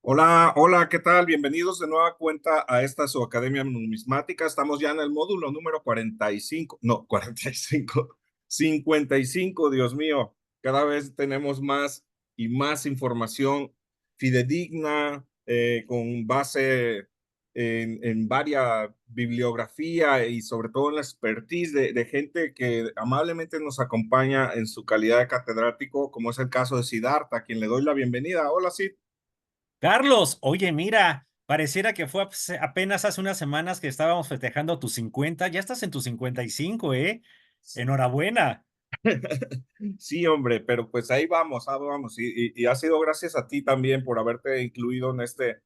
Hola, hola, ¿qué tal? Bienvenidos de nueva cuenta a esta su Academia Numismática. Estamos ya en el módulo número 45, no, 45, 55, Dios mío. Cada vez tenemos más y más información fidedigna, con base en varias bibliografía y sobre todo en la expertise de gente que amablemente nos acompaña en su calidad de catedrático, como es el caso de Siddhartha, a quien le doy la bienvenida. Hola, Sid. Carlos, oye, mira, pareciera que fue apenas hace unas semanas que estábamos festejando tus 50. Ya estás en tus 55, ¿eh? Enhorabuena. Sí, hombre, pero pues ahí vamos. Y ha sido gracias a ti también por haberte incluido en este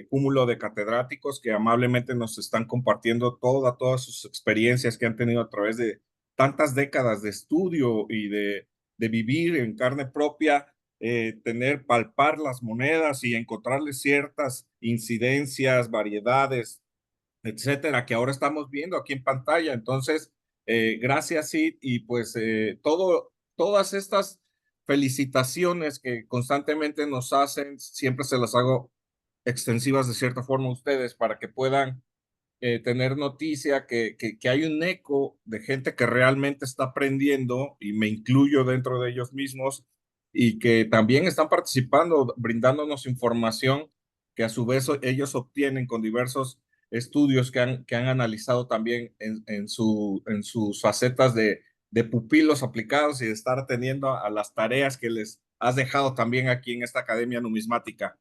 cúmulo de catedráticos que amablemente nos están compartiendo todas sus experiencias que han tenido a través de tantas décadas de estudio y de vivir en carne propia, palpar las monedas y encontrarles ciertas incidencias, variedades, etcétera, que ahora estamos viendo aquí en pantalla. Entonces, gracias, Sid, y pues todas estas felicitaciones que constantemente nos hacen, siempre se las hago extensivas de cierta forma a ustedes para que puedan tener noticia que hay un eco de gente que realmente está aprendiendo, y me incluyo dentro de ellos mismos, y que también están participando, brindándonos información que a su vez ellos obtienen con diversos estudios que han analizado también en sus facetas de pupilos aplicados y de estar atendiendo a las tareas que les has dejado también aquí en esta Academia Numismática.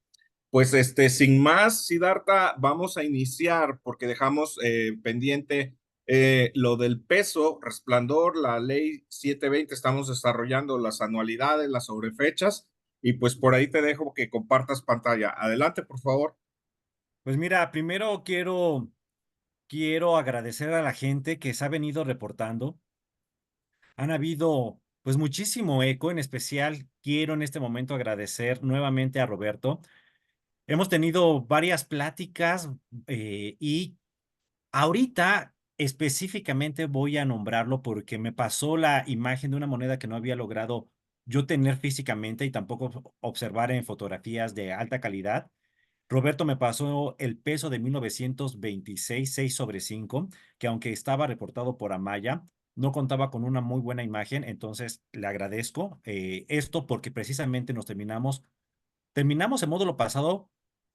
Pues sin más, Siddhartha, vamos a iniciar porque dejamos pendiente lo del peso, resplandor, la ley 720. Estamos desarrollando las anualidades, las sobrefechas, y pues por ahí te dejo que compartas pantalla. Adelante, por favor. Pues mira, primero quiero agradecer a la gente que se ha venido reportando. Han habido pues muchísimo eco. En especial quiero en este momento agradecer nuevamente a Roberto. Hemos tenido varias pláticas y ahorita específicamente voy a nombrarlo porque me pasó la imagen de una moneda que no había logrado yo tener físicamente y tampoco observar en fotografías de alta calidad. Roberto me pasó el peso de 1926, 6/5, que aunque estaba reportado por Amaya, no contaba con una muy buena imagen. Entonces le agradezco esto porque precisamente terminamos el módulo pasado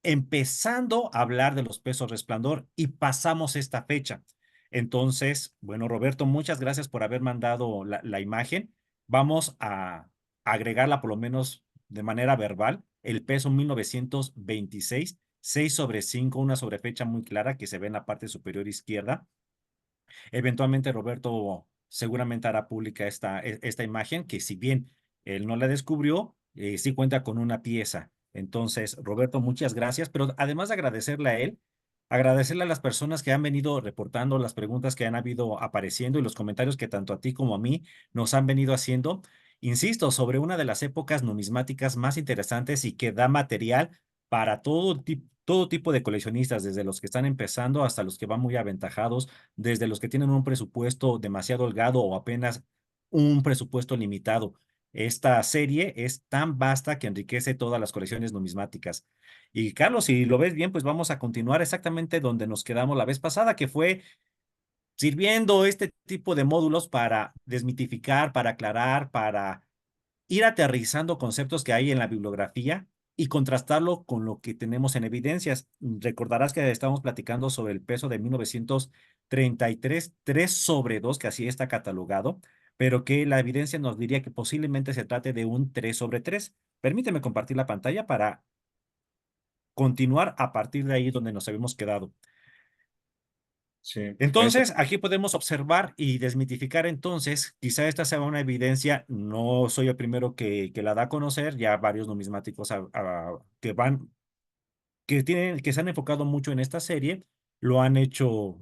empezando a hablar de los pesos resplandor y pasamos esta fecha. Entonces, bueno, Roberto, muchas gracias por haber mandado la imagen. Vamos a agregarla por lo menos de manera verbal. El peso 1926, 6/5, una sobrefecha muy clara que se ve en la parte superior izquierda. Eventualmente Roberto seguramente hará pública esta imagen que, si bien él no la descubrió, sí cuenta con una pieza. Entonces, Roberto, muchas gracias, pero además de agradecerle a él, agradecerle a las personas que han venido reportando, las preguntas que han habido apareciendo y los comentarios que tanto a ti como a mí nos han venido haciendo. Insisto, sobre una de las épocas numismáticas más interesantes y que da material para todo tipo de coleccionistas, desde los que están empezando hasta los que van muy aventajados, desde los que tienen un presupuesto demasiado holgado o apenas un presupuesto limitado. Esta serie es tan vasta que enriquece todas las colecciones numismáticas. Y Carlos, si lo ves bien, pues vamos a continuar exactamente donde nos quedamos la vez pasada, que fue sirviendo este tipo de módulos para desmitificar, para aclarar, para ir aterrizando conceptos que hay en la bibliografía y contrastarlo con lo que tenemos en evidencias. Recordarás que estamos platicando sobre el peso de 1933, 3/2, que así está catalogado, pero que la evidencia nos diría que posiblemente se trate de un 3/3. Permíteme compartir la pantalla para continuar a partir de ahí donde nos habíamos quedado. Sí, Entonces, aquí podemos observar y desmitificar. Entonces, quizá esta sea una evidencia. No soy el primero que la da a conocer, ya varios numismáticos que se han enfocado mucho en esta serie, lo han hecho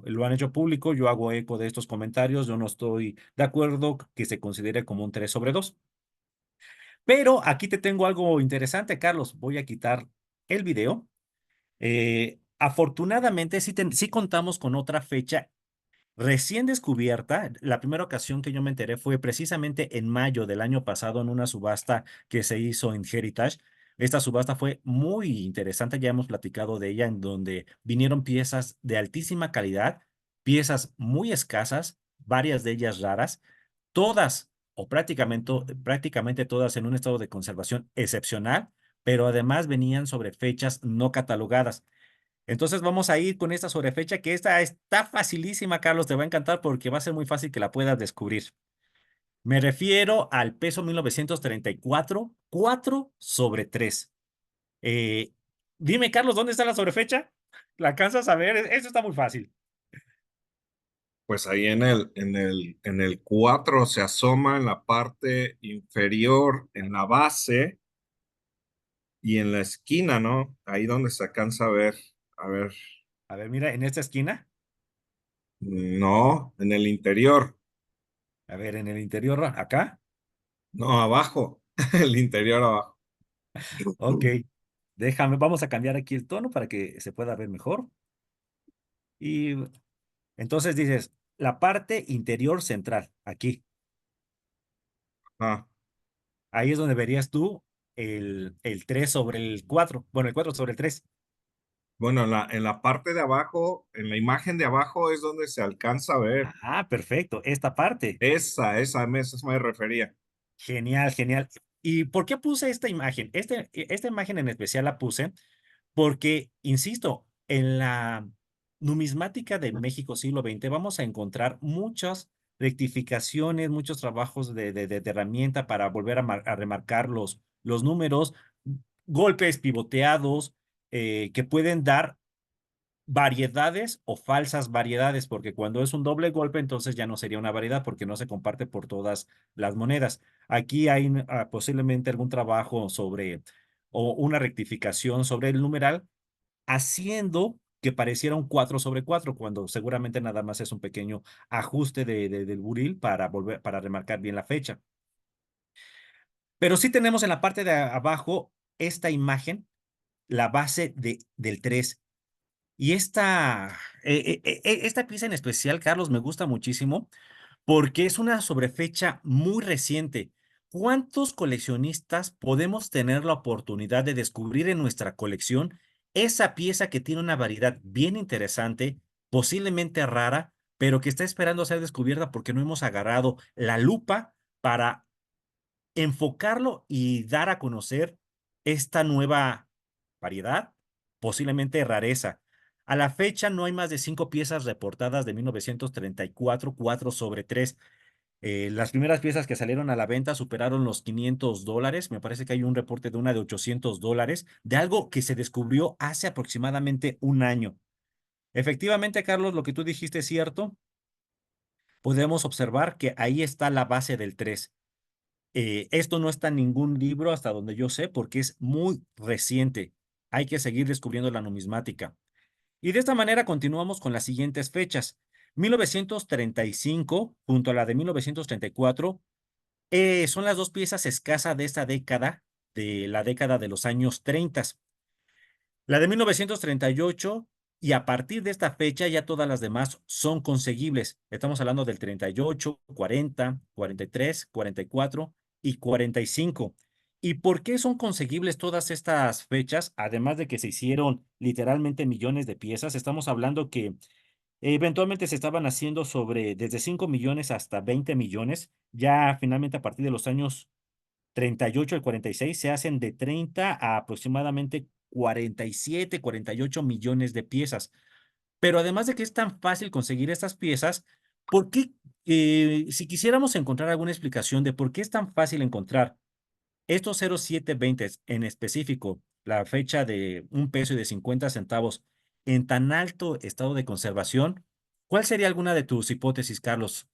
público. Yo hago eco de estos comentarios. Yo no estoy de acuerdo que se considere como un 3/2. Pero aquí te tengo algo interesante, Carlos. Voy a quitar el video. Afortunadamente, sí contamos con otra fecha recién descubierta. La primera ocasión que yo me enteré fue precisamente en mayo del año pasado en una subasta que se hizo en Heritage. Esta subasta fue muy interesante, ya hemos platicado de ella, en donde vinieron piezas de altísima calidad, piezas muy escasas, varias de ellas raras, todas o prácticamente todas en un estado de conservación excepcional, pero además venían sobre fechas no catalogadas. Entonces vamos a ir con esta sobrefecha, que esta está facilísima, Carlos, te va a encantar porque va a ser muy fácil que la puedas descubrir. Me refiero al peso 1934, 4/3. Eh, Dime, Carlos, ¿dónde está la sobrefecha? ¿La alcanzas a ver? Eso está muy fácil. Pues ahí en el 4 se asoma en la parte inferior, en la base y en la esquina, ¿no? Ahí donde se alcanza a ver. A ver, A ver, mira, en esta esquina. no, en el interior, A ver, en el interior, acá. no, abajo, el interior abajo. Ok. Déjame, vamos a cambiar aquí el tono para que se pueda ver mejor. Y entonces dices, la parte interior central, aquí. Ah, Ahí es donde verías tú el 3 sobre el 4. Bueno, el 4 sobre el 3. bueno, en la parte de abajo, en la imagen de abajo es donde se alcanza a ver. Ah, perfecto. Esta parte. Esa me refería. Genial, genial. ¿Y por qué puse esta imagen? Esta imagen en especial la puse porque, insisto, en la numismática de México siglo XX vamos a encontrar muchas rectificaciones, muchos trabajos de herramienta para volver a remarcar los números, golpes pivoteados que pueden dar variedades o falsas variedades, porque cuando es un doble golpe, entonces ya no sería una variedad porque no se comparte por todas las monedas. Aquí hay posiblemente algún trabajo sobre o una rectificación sobre el numeral, haciendo que pareciera un 4/4 cuando seguramente nada más es un pequeño ajuste del buril para volver, para remarcar bien la fecha. Pero sí tenemos en la parte de abajo esta imagen, la base del 3. Y esta pieza en especial, Carlos, me gusta muchísimo porque es una sobrefecha muy reciente. ¿Cuántos coleccionistas podemos tener la oportunidad de descubrir en nuestra colección esa pieza que tiene una variedad bien interesante, posiblemente rara, pero que está esperando ser descubierta porque no hemos agarrado la lupa para enfocarlo y dar a conocer esta nueva variedad, posiblemente rareza? A la fecha no hay más de 5 piezas reportadas de 1934, 4/3. Las primeras piezas que salieron a la venta superaron los $500. Me parece que hay un reporte de una de $800, de algo que se descubrió hace aproximadamente un año. Efectivamente, Carlos, lo que tú dijiste es cierto. Podemos observar que ahí está la base del 3. Esto no está en ningún libro hasta donde yo sé porque es muy reciente. Hay que seguir descubriendo la numismática. Y de esta manera continuamos con las siguientes fechas. 1935 junto a la de 1934 son las dos piezas escasas de esta década, de la década de los años 30. La de 1938 y a partir de esta fecha ya todas las demás son conseguibles. Estamos hablando del 38, 40, 43, 44 y 45. ¿Y por qué son conseguibles todas estas fechas? Además de que se hicieron literalmente millones de piezas, estamos hablando que eventualmente se estaban haciendo sobre desde 5 millones hasta 20 millones. Ya finalmente a partir de los años 38 al 46 se hacen de 30 a aproximadamente 47, 48 millones de piezas. Pero además de que es tan fácil conseguir estas piezas, ¿por qué, si quisiéramos encontrar alguna explicación de por qué es tan fácil encontrar estos 0720 en específico, la fecha de un peso y de 50 centavos en tan alto estado de conservación? ¿Cuál sería alguna de tus hipótesis, Carlos?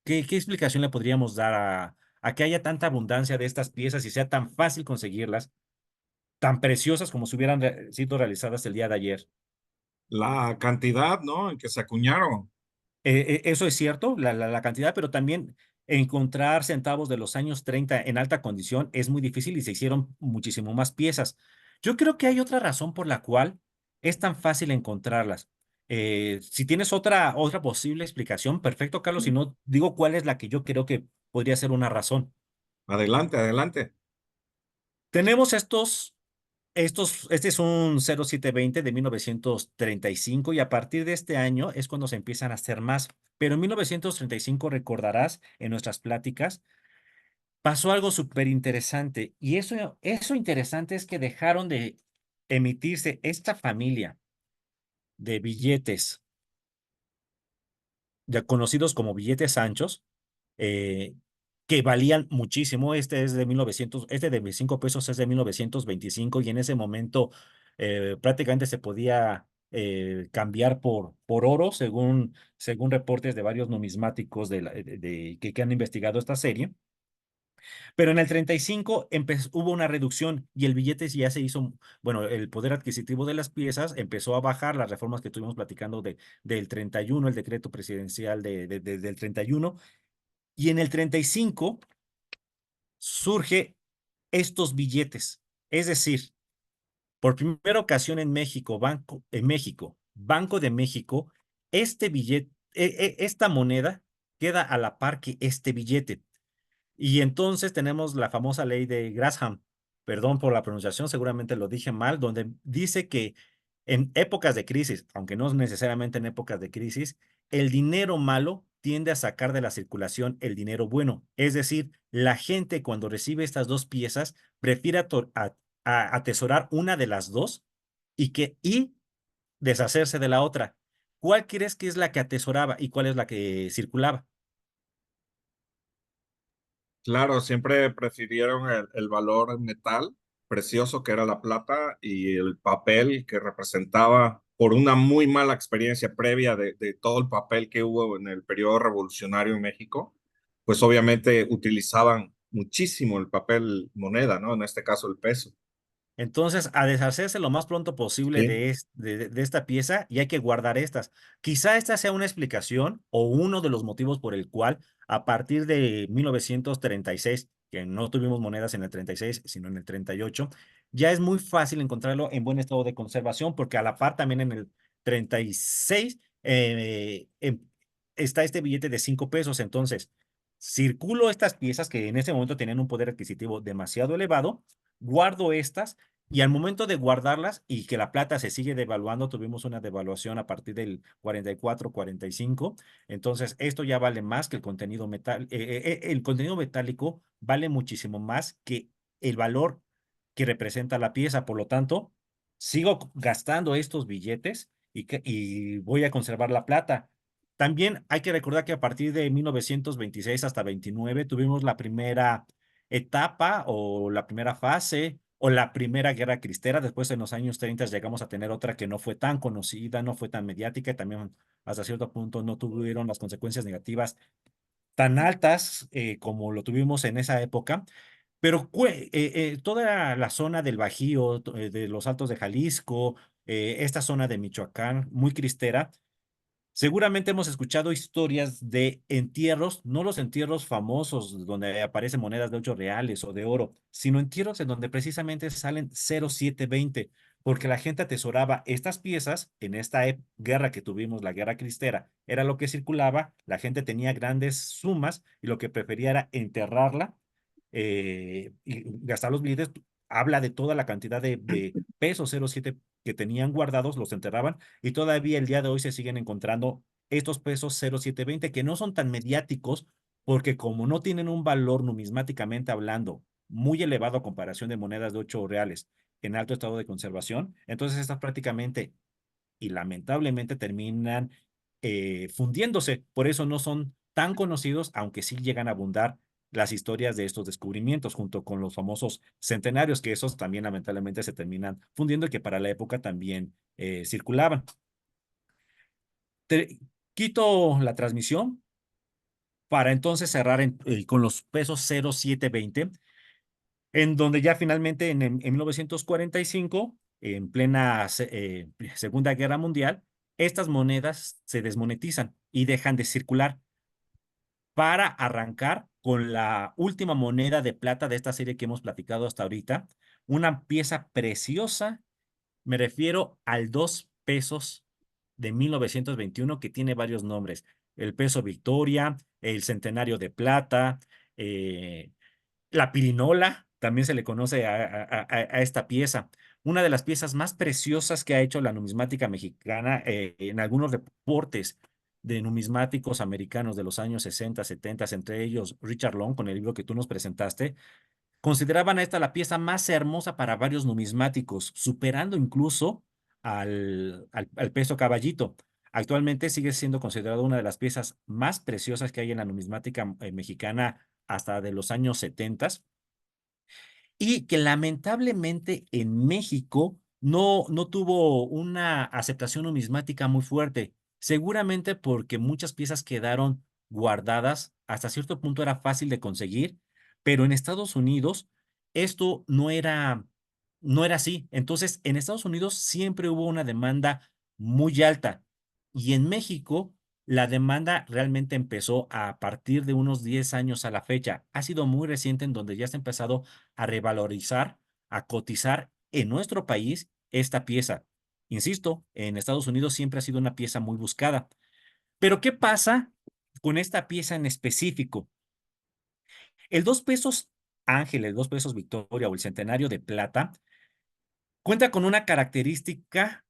¿Qué explicación le podríamos dar a que haya tanta abundancia de estas piezas y sea tan fácil conseguirlas, tan preciosas como si hubieran sido realizadas el día de ayer? La cantidad, ¿no? En que se acuñaron. Eso es cierto, la cantidad, pero también encontrar centavos de los años 30 en alta condición es muy difícil y se hicieron muchísimo más piezas. Yo creo que hay otra razón por la cual es tan fácil encontrarlas. Si tienes otra posible explicación, perfecto, Carlos. Si no, digo cuál es la que yo creo que podría ser una razón. Adelante, adelante. Tenemos este es un 0720 de 1935 y a partir de este año es cuando se empiezan a hacer más. Pero en 1935 recordarás en nuestras pláticas, pasó algo súper interesante y eso interesante es que dejaron de emitirse esta familia de billetes ya conocidos como billetes anchos, eh, que valían muchísimo. Este es de 1900, este de 5 pesos es de 1925 y en ese momento prácticamente se podía cambiar por oro, según reportes de varios numismáticos que han investigado esta serie. Pero en el 35 hubo una reducción y el billete ya se hizo, bueno, el poder adquisitivo de las piezas empezó a bajar, las reformas que estuvimos platicando del 31, el decreto presidencial del 31, y en el 35 surge estos billetes. Es decir, por primera ocasión Banco de México, este billete, esta moneda queda a la par que este billete. Y entonces tenemos la famosa ley de Graham, perdón por la pronunciación, seguramente lo dije mal, donde dice que en épocas de crisis, aunque no necesariamente en épocas de crisis, el dinero malo tiende a sacar de la circulación el dinero bueno. Es decir, la gente cuando recibe estas dos piezas prefiere atesorar una de las dos y deshacerse de la otra. ¿Cuál crees que es la que atesoraba y cuál es la que circulaba? Claro, siempre prefirieron el valor metal precioso que era la plata y el papel que representaba por una muy mala experiencia previa de todo el papel que hubo en el periodo revolucionario en México, pues obviamente utilizaban muchísimo el papel moneda, ¿no? En este caso el peso. Entonces, a deshacerse lo más pronto posible Sí. de esta pieza y hay que guardar estas. Quizá esta sea una explicación o uno de los motivos por el cual a partir de 1936, que no tuvimos monedas en el 36, sino en el 38, ya es muy fácil encontrarlo en buen estado de conservación porque a la par también en el 36 está este billete de 5 pesos. Entonces, circulo estas piezas que en ese momento tenían un poder adquisitivo demasiado elevado, guardo estas y al momento de guardarlas y que la plata se sigue devaluando, tuvimos una devaluación a partir del 44, 45. Entonces, esto ya vale más que el contenido metal. El contenido metálico vale muchísimo más que el valor que representa la pieza. Por lo tanto, sigo gastando estos billetes y voy a conservar la plata. También hay que recordar que a partir de 1926 hasta 29 tuvimos la primera etapa o la primera fase o la primera guerra cristera. Después en los años 30 llegamos a tener otra que no fue tan conocida, no fue tan mediática y también hasta cierto punto no tuvieron las consecuencias negativas tan altas como lo tuvimos en esa época. Pero toda la zona del Bajío, de los Altos de Jalisco, esta zona de Michoacán, muy cristera, seguramente hemos escuchado historias de entierros, no los entierros famosos donde aparecen monedas de 8 reales o de oro, sino entierros en donde precisamente salen 0720, porque la gente atesoraba estas piezas en esta guerra que tuvimos, la guerra cristera, era lo que circulaba, la gente tenía grandes sumas y lo que prefería era enterrarla y gastar los billetes. Habla de toda la cantidad de pesos 07 que tenían guardados, los enterraban y todavía el día de hoy se siguen encontrando estos pesos 0720 que no son tan mediáticos porque como no tienen un valor numismáticamente hablando muy elevado a comparación de monedas de 8 reales en alto estado de conservación, entonces estas prácticamente y lamentablemente terminan fundiéndose. Por eso no son tan conocidos, aunque sí llegan a abundar las historias de estos descubrimientos junto con los famosos centenarios, que esos también lamentablemente se terminan fundiendo y que para la época también circulaban. Te, quito la transmisión para entonces cerrar con los pesos 0720 en donde ya finalmente en 1945, en plena Segunda Guerra Mundial, estas monedas se desmonetizan y dejan de circular para arrancar con la última moneda de plata de esta serie que hemos platicado hasta ahorita, una pieza preciosa, me refiero al 2 pesos de 1921 que tiene varios nombres, el peso Victoria, el centenario de plata, la pirinola, también se le conoce a esta pieza. Una de las piezas más preciosas que ha hecho la numismática mexicana en algunos reportes de numismáticos americanos de los años 60, 70, entre ellos Richard Long, con el libro que tú nos presentaste, consideraban a esta la pieza más hermosa para varios numismáticos, superando incluso al peso caballito. Actualmente sigue siendo considerada una de las piezas más preciosas que hay en la numismática mexicana hasta de los años 70 y que lamentablemente en México no tuvo una aceptación numismática muy fuerte, seguramente porque muchas piezas quedaron guardadas, hasta cierto punto era fácil de conseguir, pero en Estados Unidos esto no era así. Entonces, en Estados Unidos siempre hubo una demanda muy alta y en México la demanda realmente empezó a partir de unos 10 años a la fecha. Ha sido muy reciente en donde ya se ha empezado a revalorizar, a cotizar en nuestro país esta pieza. Insisto, en Estados Unidos siempre ha sido una pieza muy buscada. Pero ¿qué pasa con esta pieza en específico? El 2 pesos Ángel, el 2 pesos Victoria o el centenario de plata cuenta con una característica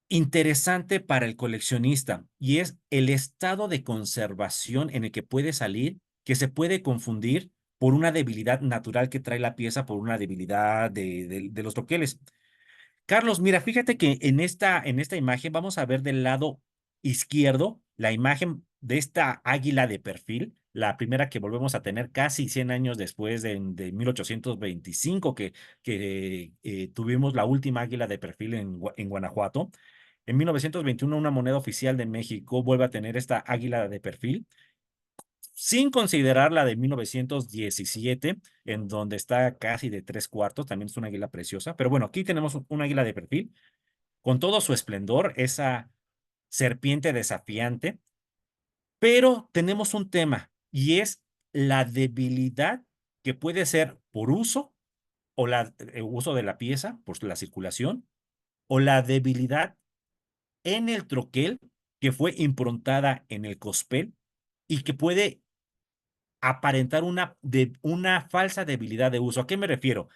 interesante para el coleccionista y es el estado de conservación en el que puede salir, que se puede confundir por una debilidad natural que trae la pieza, por una debilidad de los troqueles. Carlos, mira, fíjate que en esta imagen vamos a ver del lado izquierdo la imagen de esta águila de perfil, la primera que volvemos a tener casi 100 años después de 1825 que tuvimos la última águila de perfil en Guanajuato. En 1921 una moneda oficial de México vuelve a tener esta águila de perfil sin considerar la de 1917, en donde está casi de 3/4, también es una águila preciosa. Pero bueno, aquí tenemos un águila de perfil con todo su esplendor, esa serpiente desafiante, pero tenemos un tema y es la debilidad que puede ser por uso o el uso de la pieza, por la circulación, o la debilidad en el troquel que fue improntada en el cospel y que puede aparentar una falsa debilidad de uso. ¿A qué me refiero?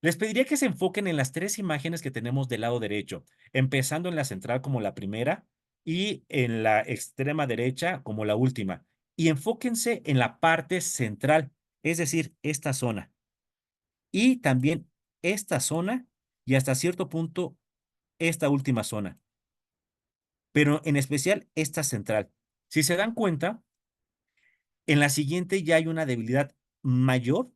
Les pediría que se enfoquen en las 3 imágenes que tenemos del lado derecho, empezando en la central como la primera y en la extrema derecha como la última. Y enfóquense en la parte central, es decir, esta zona. Y también esta zona y hasta cierto punto esta última zona, pero en especial esta central. Si se dan cuenta, en la siguiente ya hay una debilidad mayor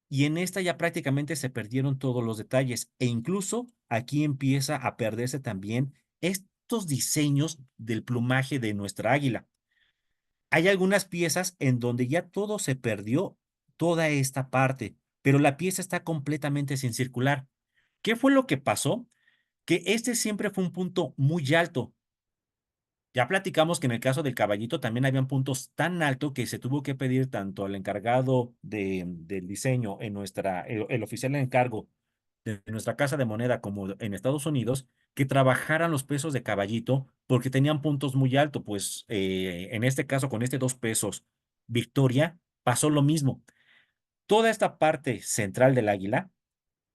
y en esta ya prácticamente se perdieron todos los detalles e incluso aquí empieza a perderse también estos diseños del plumaje de nuestra águila. Hay algunas piezas en donde ya todo se perdió, toda esta parte, pero la pieza está completamente sin circular. ¿Qué fue lo que pasó? Que este siempre fue un punto muy alto. Ya platicamos que en el caso del caballito también habían puntos tan altos que se tuvo que pedir tanto al encargado del diseño en el oficial en encargo de nuestra casa de moneda como en Estados Unidos, que trabajaran los pesos de caballito porque tenían puntos muy altos. Pues en este caso, con este 2 pesos Victoria, pasó lo mismo. Toda esta parte central del águila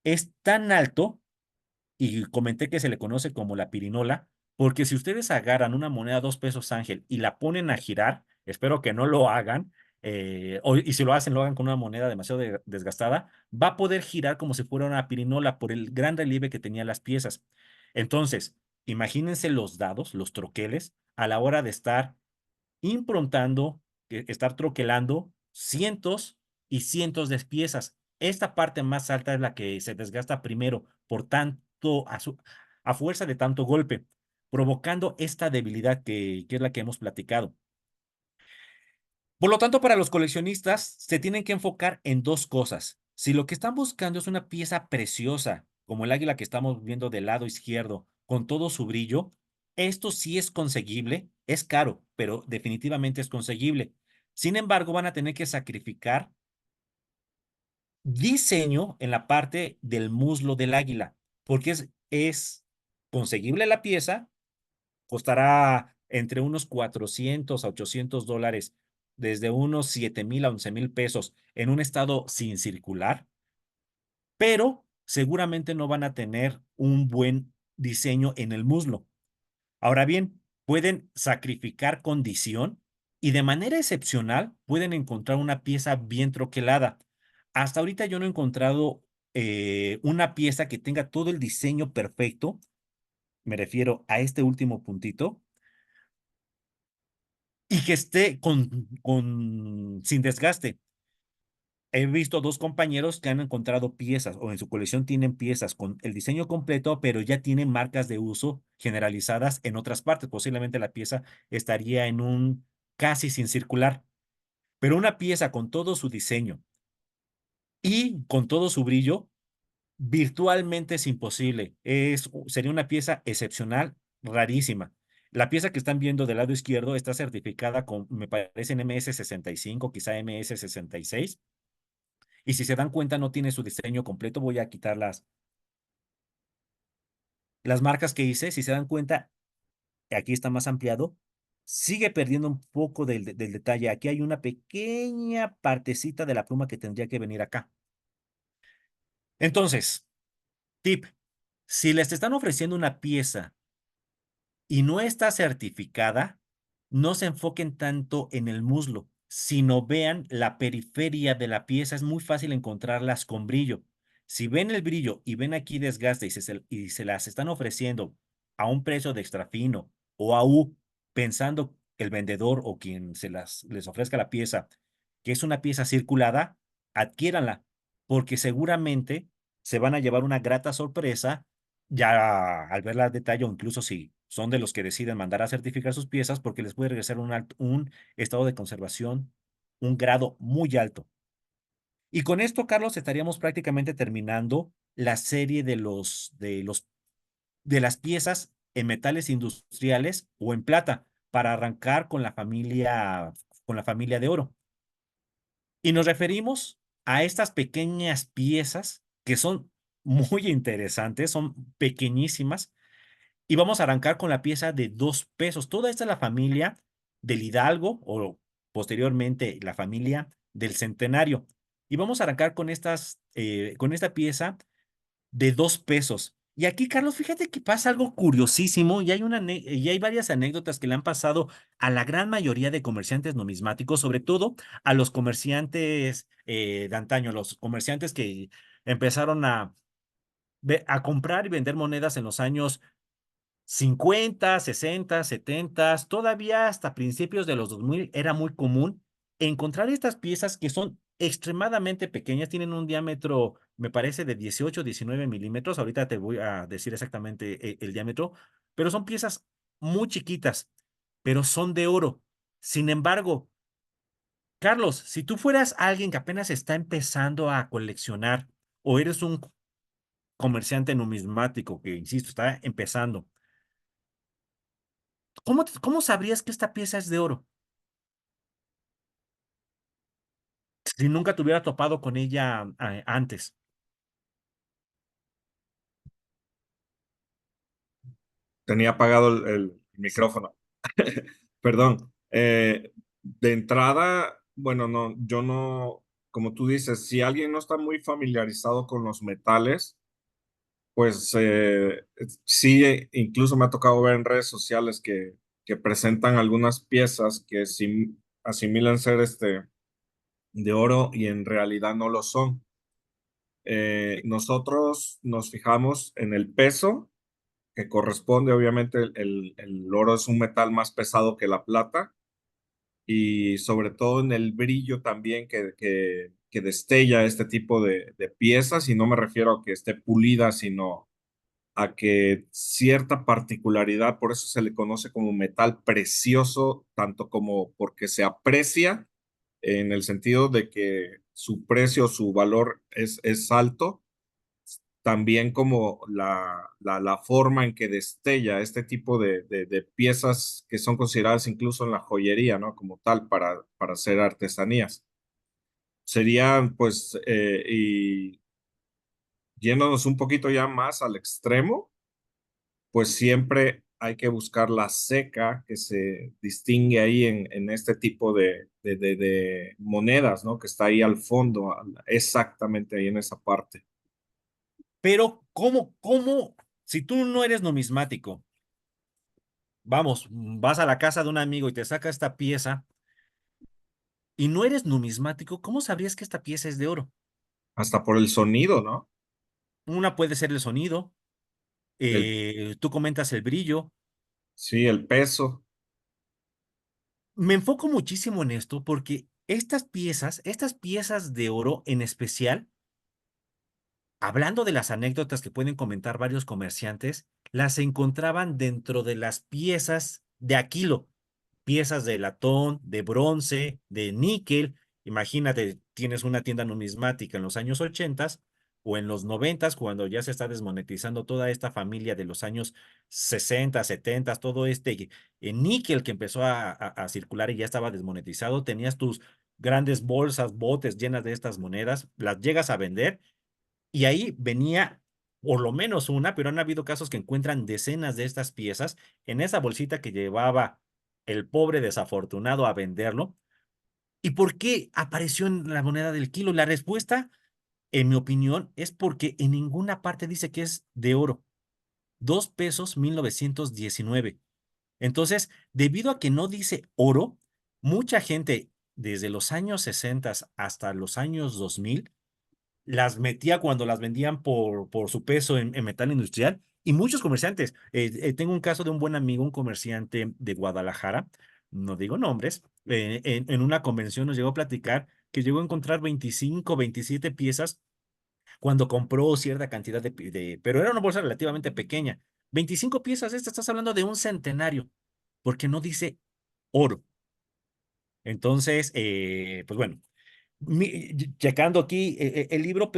es tan alto y comenté que se le conoce como la pirinola, porque si ustedes agarran una moneda 2 pesos Ángel y la ponen a girar, espero que no lo hagan, y si lo hacen, lo hagan con una moneda demasiado desgastada, va a poder girar como si fuera una pirinola por el gran relieve que tenían las piezas. Entonces, imagínense los dados, los troqueles, a la hora de estar improntando, estar troquelando cientos y cientos de piezas. Esta parte más alta es la que se desgasta primero por tanto, a fuerza de tanto golpe, provocando esta debilidad que es la que hemos platicado. Por lo tanto, para los coleccionistas se tienen que enfocar en 2 cosas. Si lo que están buscando es una pieza preciosa, como el águila que estamos viendo del lado izquierdo, con todo su brillo, esto sí es conseguible, es caro, pero definitivamente es conseguible. Sin embargo, van a tener que sacrificar diseño en la parte del muslo del águila, porque es conseguible la pieza, costará entre unos $400 a $800 desde unos 7,000 a 11,000 pesos en un estado sin circular, pero seguramente no van a tener un buen diseño en el muslo. Ahora bien, pueden sacrificar condición y de manera excepcional pueden encontrar una pieza bien troquelada. Hasta ahorita yo no he encontrado una pieza que tenga todo el diseño perfecto, me refiero a este último puntito, y que esté sin desgaste. He visto dos compañeros que han encontrado piezas o en su colección tienen piezas con el diseño completo, pero ya tienen marcas de uso generalizadas en otras partes. Posiblemente la pieza estaría en un casi sin circular, pero una pieza con todo su diseño y con todo su brillo, virtualmente es imposible. Sería una pieza excepcional, rarísima. La pieza que están viendo del lado izquierdo está certificada con, me parece, en MS 65, quizá MS 66. Y si se dan cuenta, no tiene su diseño completo. Voy a quitar las marcas que hice. Si se dan cuenta, aquí está más ampliado. Sigue perdiendo un poco del detalle. Aquí hay una pequeña partecita de la pluma que tendría que venir acá. Entonces, tip, si les están ofreciendo una pieza y no está certificada, no se enfoquen tanto en el muslo, sino vean la periferia de la pieza. Es muy fácil encontrarlas con brillo. Si ven el brillo y ven aquí desgaste y se las están ofreciendo a un precio de extra fino o a U, pensando el vendedor o quien les ofrezca la pieza, que es una pieza circulada, adquiéranla, porque seguramente se van a llevar una grata sorpresa ya al verla al detalle, o incluso si son de los que deciden mandar a certificar sus piezas, porque les puede regresar un estado de conservación, un grado muy alto. Y con esto, Carlos, estaríamos prácticamente terminando la serie de las piezas en metales industriales o en plata para arrancar con la familia de oro. Y nos referimos a estas pequeñas piezas que son muy interesantes, son pequeñísimas. Y vamos a arrancar con la pieza de 2 pesos. Toda esta es la familia del Hidalgo o posteriormente la familia del Centenario. Y vamos a arrancar con esta pieza de 2 pesos. Y aquí, Carlos, fíjate que pasa algo curiosísimo y y hay varias anécdotas que le han pasado a la gran mayoría de comerciantes numismáticos, sobre todo a los comerciantes de antaño, los comerciantes que empezaron a comprar y vender monedas en los años 50, 60, 70, todavía hasta principios de los 2000 era muy común encontrar estas piezas que son extremadamente pequeñas, tienen un diámetro, me parece, de 18, 19 milímetros. Ahorita te voy a decir exactamente el diámetro, pero son piezas muy chiquitas, pero son de oro. Sin embargo, Carlos, si tú fueras alguien que apenas está empezando a coleccionar o eres un comerciante numismático que, insisto, está empezando, ¿cómo sabrías que esta pieza es de oro? Si nunca te hubieras topado con ella antes. Tenía apagado el micrófono. Perdón. De entrada, bueno, no, yo no, como tú dices, si alguien no está muy familiarizado con los metales, pues sí, incluso me ha tocado ver en redes sociales que presentan algunas piezas que asimilan ser de oro y en realidad no lo son. Nosotros nos fijamos en el peso que corresponde, obviamente el oro es un metal más pesado que la plata y sobre todo en el brillo también que destella este tipo de piezas y no me refiero a que esté pulida, sino a que cierta particularidad, por eso se le conoce como metal precioso, tanto como porque se aprecia en el sentido de que su precio, su valor es alto, también como la forma en que destella este tipo de piezas que son consideradas incluso en la joyería, ¿no? Como tal, para hacer artesanías. Serían, pues, y yéndonos un poquito ya más al extremo, pues siempre hay que buscar la seca que se distingue ahí en este tipo de monedas, ¿no? Que está ahí al fondo, exactamente ahí en esa parte. Pero, si tú no eres numismático, vamos, vas a la casa de un amigo y te saca esta pieza y no eres numismático, ¿cómo sabrías que esta pieza es de oro? Hasta por el sonido, ¿no? Una puede ser el sonido, El, tú comentas el brillo. sí, el peso. Me enfoco muchísimo en esto porque estas piezas de oro en especial, hablando de las anécdotas que pueden comentar varios comerciantes, las encontraban dentro de las piezas de Aquilo, piezas de latón, de bronce, de níquel. Imagínate, tienes una tienda numismática en los años 80 o en los 90, cuando ya se está desmonetizando toda esta familia de los años 60, 70, todo este níquel que empezó a circular y ya estaba desmonetizado. Tenías tus grandes bolsas, botes llenas de estas monedas, las llegas a vender y ahí venía por lo menos una, pero han habido casos que encuentran decenas de estas piezas en esa bolsita que llevaba el pobre desafortunado a venderlo. ¿Y por qué apareció en la moneda del kilo? La respuesta, en mi opinión, es porque en ninguna parte dice que es de oro. 2 pesos 1919. Entonces, debido a que no dice oro, mucha gente desde los años 60 hasta los años 2000 las metía cuando las vendían por su peso en metal industrial y muchos comerciantes. Tengo un caso de un buen amigo, un comerciante de Guadalajara, no digo nombres, en una convención nos llegó a platicar que llegó a encontrar 25, 27 piezas cuando compró cierta cantidad pero era una bolsa relativamente pequeña. 25 piezas, esta estás hablando de un centenario, porque no dice oro. Entonces, pues bueno, checando aquí, el libro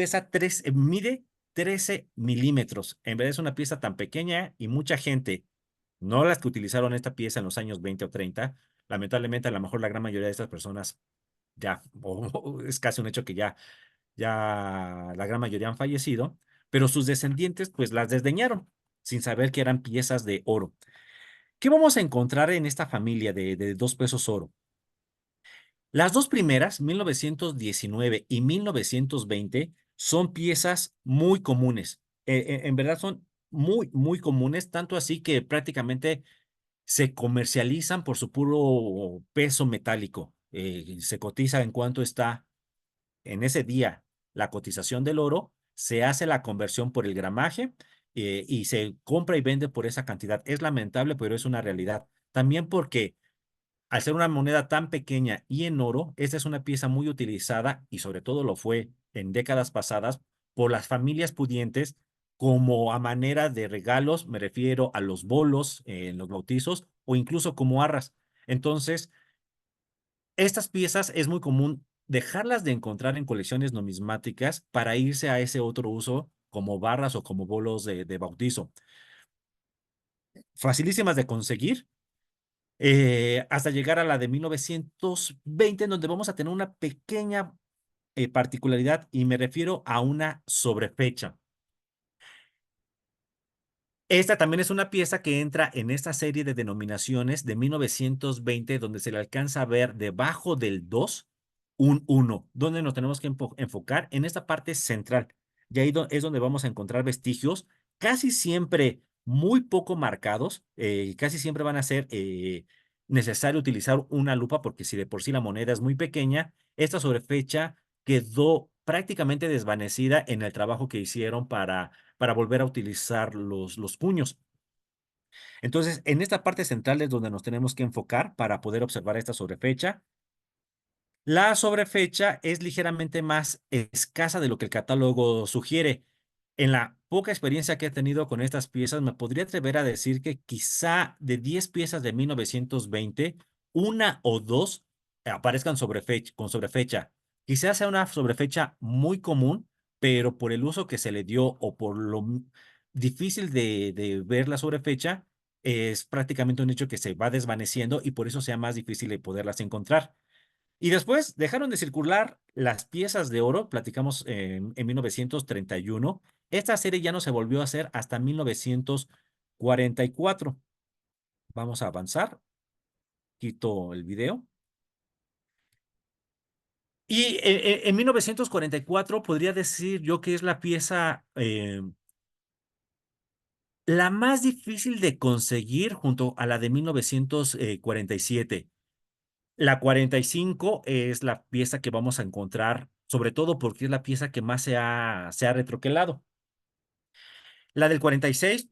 mide 13 milímetros. En vez es una pieza tan pequeña y mucha gente, no las que utilizaron esta pieza en los años 20 o 30, lamentablemente a lo mejor la gran mayoría de estas personas ya, o es casi un hecho que ya la gran mayoría han fallecido, pero sus descendientes pues las desdeñaron sin saber que eran piezas de oro. ¿Qué vamos a encontrar en esta familia de 2 pesos oro? Las dos primeras, 1919 y 1920, son piezas muy comunes. En verdad son muy, muy comunes, tanto así que prácticamente se comercializan por su puro peso metálico. Se cotiza en cuanto está en ese día la cotización del oro, se hace la conversión por el gramaje y se compra y vende por esa cantidad. Es lamentable, pero es una realidad. También porque al ser una moneda tan pequeña y en oro, esta es una pieza muy utilizada y sobre todo lo fue en décadas pasadas por las familias pudientes como a manera de regalos, me refiero a los bolos, en los bautizos o incluso como arras. Entonces, estas piezas es muy común dejarlas de encontrar en colecciones numismáticas para irse a ese otro uso como barras o como bolos de bautizo. Facilísimas de conseguir hasta llegar a la de 1920, en donde vamos a tener una pequeña particularidad y me refiero a una sobrefecha. Esta también es una pieza que entra en esta serie de denominaciones de 1920, donde se le alcanza a ver debajo del 2 un 1, donde nos tenemos que enfocar en esta parte central. Y ahí es donde vamos a encontrar vestigios casi siempre muy poco marcados, casi siempre van a ser necesario utilizar una lupa porque si de por sí la moneda es muy pequeña, esta sobrefecha quedó prácticamente desvanecida en el trabajo que hicieron para volver a utilizar los puños. Entonces, en esta parte central es donde nos tenemos que enfocar para poder observar esta sobrefecha. La sobrefecha es ligeramente más escasa de lo que el catálogo sugiere. En la poca experiencia que he tenido con estas piezas, me podría atrever a decir que quizá de 10 piezas de 1920, una o dos aparezcan con sobrefecha. Quizás sea una sobrefecha muy común, pero por el uso que se le dio o por lo difícil de ver la sobrefecha, es prácticamente un hecho que se va desvaneciendo y por eso sea más difícil de poderlas encontrar. Y después dejaron de circular las piezas de oro, platicamos en 1931. Esta serie ya no se volvió a hacer hasta 1944. Vamos a avanzar. Quito el video. Y en 1944 podría decir yo que es la pieza la más difícil de conseguir junto a la de 1947. La 45 es la pieza que vamos a encontrar, sobre todo porque es la pieza que más se ha retroquelado. La del 46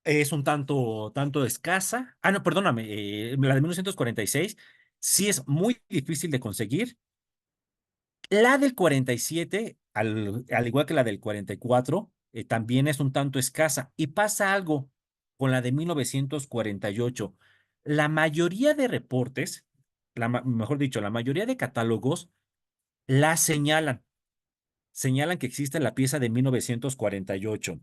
es un tanto escasa. Ah, no, perdóname, la de 1946 sí es muy difícil de conseguir. La del 47, al igual que la del 44, también es un tanto escasa. Y pasa algo con la de 1948. La mayoría de reportes, mejor dicho, la mayoría de catálogos la señalan que existe la pieza de 1948.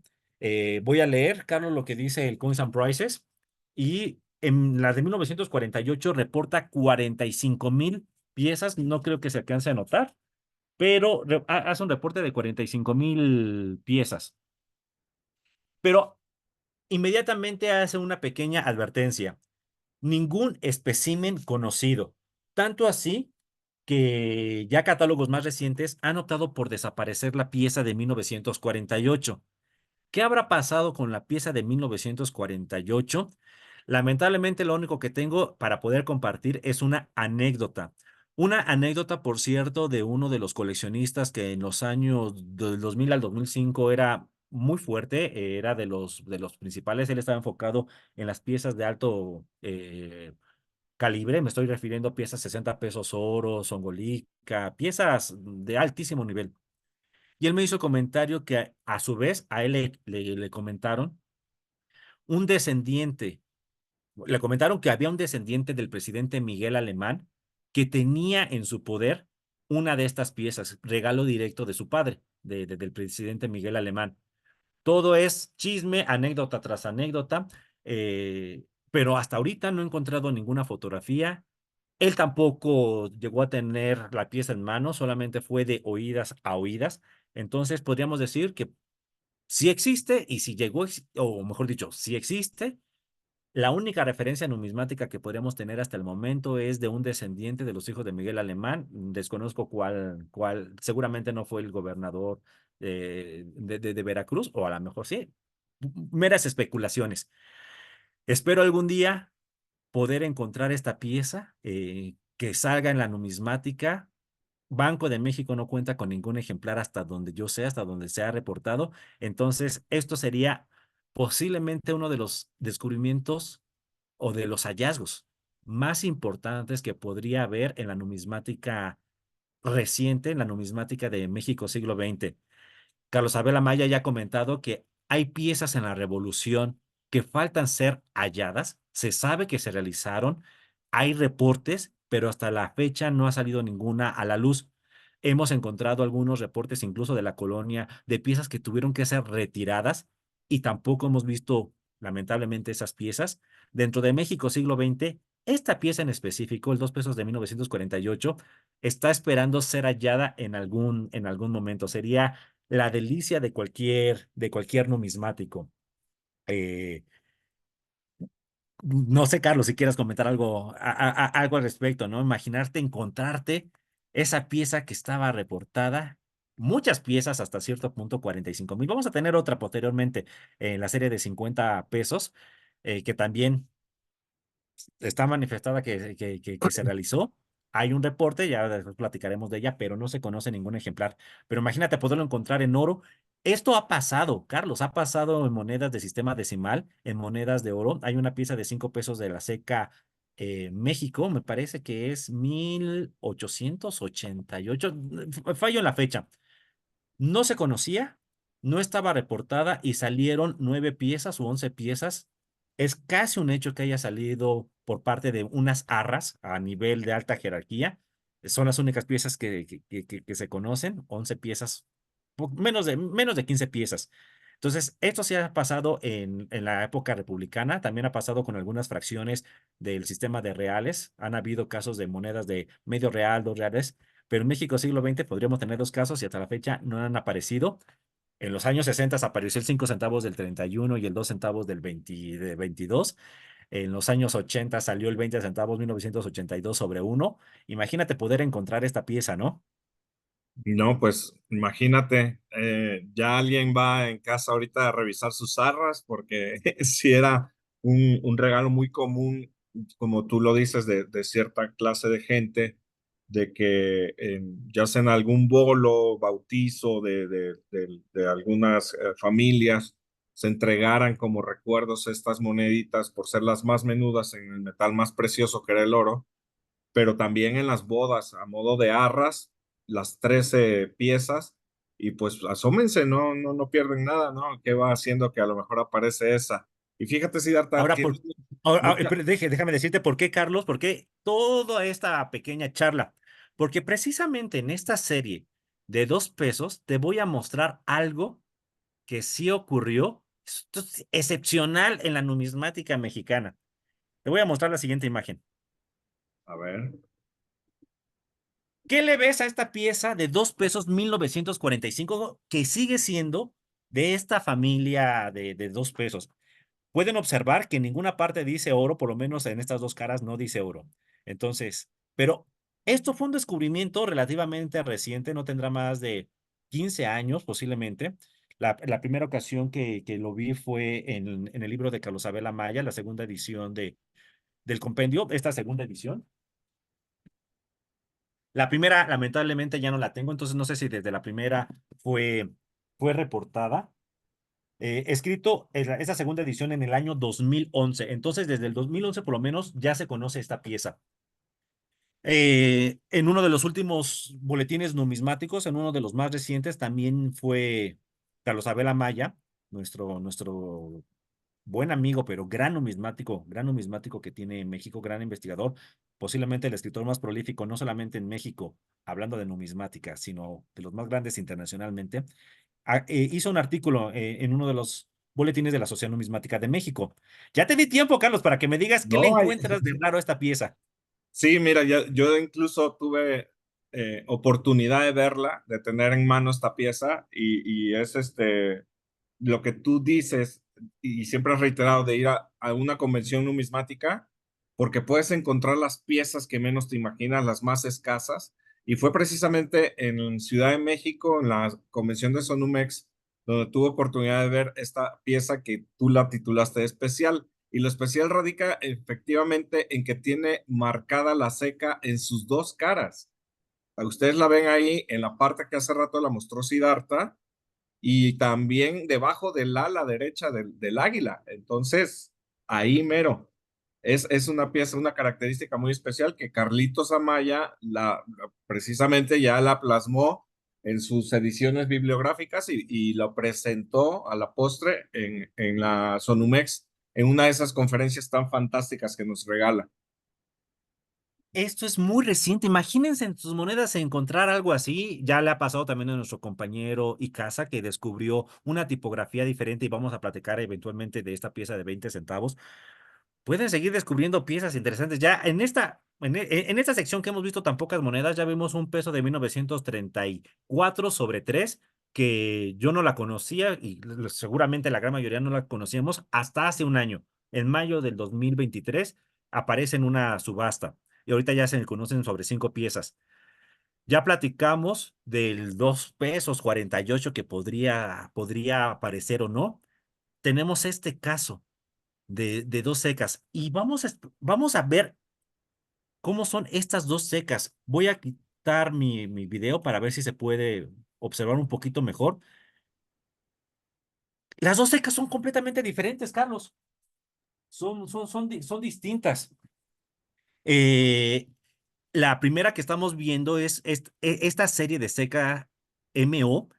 Voy a leer, Carlos, lo que dice el Coins and Prices, y en la de 1948 reporta 45,000 piezas, no creo que se alcance a notar, pero hace un reporte de 45,000 piezas. Pero inmediatamente hace una pequeña advertencia. Ningún espécimen conocido. Tanto así que ya catálogos más recientes han optado por desaparecer la pieza de 1948. ¿Qué habrá pasado con la pieza de 1948? Lamentablemente, lo único que tengo para poder compartir es una anécdota. Una anécdota, por cierto, de uno de los coleccionistas que en los años del 2000 al 2005 era muy fuerte, era de los principales. Él estaba enfocado en las piezas de alto calibre. Me estoy refiriendo a piezas 60 pesos oro, songolica, piezas de altísimo nivel. Y él me hizo comentario que a su vez a él le comentaron un descendiente, le comentaron que había un descendiente del presidente Miguel Alemán que tenía en su poder una de estas piezas, regalo directo de su padre, del presidente Miguel Alemán. Todo es chisme, anécdota tras anécdota, pero hasta ahorita no he encontrado ninguna fotografía. Él tampoco llegó a tener la pieza en mano, solamente fue de oídas a oídas. Entonces podríamos decir que sí existe y si llegó, o mejor dicho, sí existe. La única referencia numismática que podríamos tener hasta el momento es de un descendiente de los hijos de Miguel Alemán. Desconozco seguramente no fue el gobernador de Veracruz, o a lo mejor sí. Meras especulaciones. Espero algún día poder encontrar esta pieza que salga en la numismática. Banco de México no cuenta con ningún ejemplar hasta donde yo sé, hasta donde se ha reportado. Entonces, esto sería posiblemente uno de los descubrimientos o de los hallazgos más importantes que podría haber en la numismática reciente, en la numismática de México siglo XX. Carlos Abel Amaya ya ha comentado que hay piezas en la Revolución que faltan ser halladas. Se sabe que se realizaron, hay reportes, pero hasta la fecha no ha salido ninguna a la luz. Hemos encontrado algunos reportes incluso de la colonia de piezas que tuvieron que ser retiradas y tampoco hemos visto, lamentablemente, esas piezas. Dentro de México siglo XX, esta pieza en específico, el 2 pesos de 1948, está esperando ser hallada en algún momento. Sería la delicia de cualquier numismático. Eh, no sé, Carlos, si quieres comentar algo al respecto, ¿no? Imaginarte encontrarte esa pieza que estaba reportada, muchas piezas hasta cierto punto, 45,000. Vamos a tener otra posteriormente en la serie de 50 pesos, que también está manifestada que se realizó. Hay un reporte, ya después platicaremos de ella, pero no se conoce ningún ejemplar. Pero imagínate poderlo encontrar en oro. Esto ha pasado, Carlos, ha pasado en monedas de sistema decimal, en monedas de oro. Hay una pieza de 5 pesos de la SECA México, me parece que es 1888. Fallo en la fecha. No se conocía, no estaba reportada y salieron 9 piezas u 11 piezas. Es casi un hecho que haya salido por parte de unas arras a nivel de alta jerarquía. Son las únicas piezas que se conocen, 11 piezas, menos de 15 piezas. Entonces, esto sí ha pasado en la época republicana, también ha pasado con algunas fracciones del sistema de reales. Han habido casos de monedas de medio real, 2 reales, pero en México siglo XX podríamos tener dos casos y hasta la fecha no han aparecido. En los años 60 apareció el 5 centavos del 31 y el 2 centavos del 20 de 22. en los años 80 salió el 20 centavos 1982 sobre uno. Imagínate poder encontrar esta pieza, ¿no? No, pues imagínate, ya alguien va en casa ahorita a revisar sus arras porque si era un regalo muy común, como tú lo dices, de cierta clase de gente, de que ya sea en algún bolo, bautizo de algunas familias, se entregaran como recuerdos estas moneditas por ser las más menudas en el metal más precioso que era el oro, pero también en las bodas a modo de arras, las 13 piezas, y pues asómense, no pierden nada, ¿no? ¿Qué va haciendo que a lo mejor aparece esa? Y fíjate, Siddhartha, Ahora, tienes mucha. pero déjame decirte por qué, Carlos, por qué toda esta pequeña charla. Porque precisamente en esta serie de 2 pesos te voy a mostrar algo que sí ocurrió. Esto es excepcional en la numismática mexicana. Te voy a mostrar la siguiente imagen. A ver, ¿Qué le ves a esta pieza de 2 pesos 1945 que sigue siendo de esta familia de 2 pesos? Pueden observar que en ninguna parte dice oro, por lo menos en estas dos caras no dice oro. Entonces, pero esto fue un descubrimiento relativamente reciente, no tendrá más de 15 años posiblemente. La primera ocasión que lo vi fue en el libro de Carlos Abel Amaya, la segunda edición del compendio, esta segunda edición. La primera, lamentablemente, ya no la tengo, entonces no sé si desde la primera fue reportada. Escrito esa segunda edición en el año 2011. Entonces, desde el 2011 por lo menos ya se conoce esta pieza. En uno de los últimos boletines numismáticos, en uno de los más recientes, también fue Carlos Abel Amaya, nuestro buen amigo, pero gran numismático que tiene México, gran investigador, posiblemente el escritor más prolífico, no solamente en México, hablando de numismática, sino de los más grandes internacionalmente. Hizo un artículo en uno de los boletines de la Sociedad Numismática de México. Ya te di tiempo, Carlos, para que me digas qué le no hay. encuentras de raro a esta pieza. Sí, mira, yo incluso tuve oportunidad de verla, de tener en mano esta pieza, y es lo que tú dices y siempre has reiterado de ir a una convención numismática, porque puedes encontrar las piezas que menos te imaginas, las más escasas. Y fue precisamente en Ciudad de México, en la convención de Sonumex, donde tuve oportunidad de ver esta pieza que tú la titulaste especial. Y lo especial radica efectivamente en que tiene marcada la ceca en sus dos caras. Ustedes la ven ahí en la parte que hace rato la mostró Siddhartha, y también debajo del ala derecha del águila. Entonces, ahí mero. Es una pieza, una característica muy especial que Carlitos Amaya precisamente ya la plasmó en sus ediciones bibliográficas y lo presentó a la postre en la Sonumex, en una de esas conferencias tan fantásticas que nos regala. Esto es muy reciente. Imagínense en sus monedas encontrar algo así. Ya le ha pasado también a nuestro compañero Icaza, que descubrió una tipografía diferente y vamos a platicar eventualmente de esta pieza de 20 centavos. Pueden seguir descubriendo piezas interesantes. Ya en esta sección que hemos visto tan pocas monedas, ya vimos un peso de 1934 sobre 3 que yo no la conocía y seguramente la gran mayoría no la conocíamos hasta hace un año. En mayo del 2023 aparece en una subasta y ahorita ya se conocen sobre 5 piezas. Ya platicamos del 2 pesos 48 que podría aparecer o no. Tenemos este caso de dos secas. Y vamos a ver cómo son estas dos secas. Voy a quitar mi video para ver si se puede observar un poquito mejor. Las dos secas son completamente diferentes, Carlos. Son distintas. Eh, la primera que estamos viendo es esta serie de seca MO